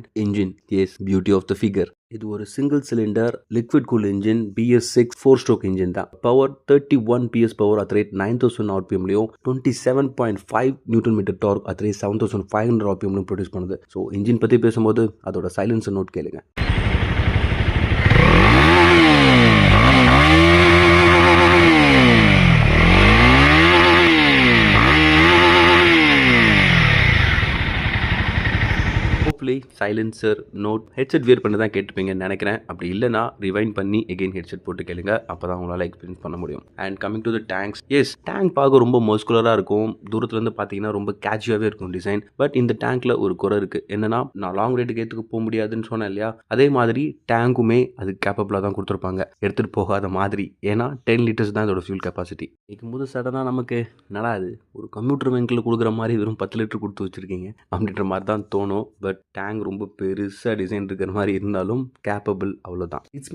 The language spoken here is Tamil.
And engine. Yes, beauty of the figure. இது ஒரு single cylinder liquid cool engine, BS6 4-stroke engine தான். Power 31 PS power at rate 9000 RPMலையும் 27.5 Nm டார்க் அட் ரேட் 7500 RPMலையும் ப்ரொடியூஸ் பண்ணுது. ஸோ இன்ஜின் பற்றி பேசும்போது அதோட சைலன்சர் நோட் கேளுங்க. சைலன்சர் நோட் ஹெட்செட் வியர் பண்ணி தான் கேட்டுப்பீங்கன்னு நினைக்கிறேன். அப்படி இல்லைனா ரிவைண்ட் பண்ணி எகைன் ஹெட்செட் போட்டு கேளுங்க. அப்போ தான் உங்களால் எக்ஸ்பீரியன்ஸ் பண்ண முடியும். And coming to the tanks. Yes, tank பார்க்க ரொம்ப மஸ்குலராக இருக்கும். தூரத்துலேருந்து பார்த்தீங்கன்னா ரொம்ப கேட்சியாகவே இருக்கும் டிசைன். பட் இந்த டேங்க்கில் ஒரு குறை இருக்குது. என்னன்னா, நான் லாங் ரைடுக்கு எடுத்துக்கு போக முடியாதுன்னு சொன்னேன் இல்லையா, அதே மாதிரி டேங்குமே அது கேப்பபிளாக தான் கொடுத்துருப்பாங்க, எடுத்துகிட்டு போகாத மாதிரி. ஏன்னா 10 லிட்டர்ஸ் தான் இதோட ஃபியூல் கெப்பாசிட்டி. இருக்கும்போது சடனாக நமக்கு நடாது, ஒரு கம்ப்யூட்டர் வெங்கில் கொடுக்குற மாதிரி வெறும் 10 லிட்டர் கொடுத்து வச்சுருக்கீங்க அப்படின்ற மாதிரி தான் தோணும். பட் டேங்க் ரொம்ப பெருசாக டிசைன் இருக்கிற மாதிரி இருந்தாலும் கேப்பபிள், அவ்வளோதான். இட்ஸ்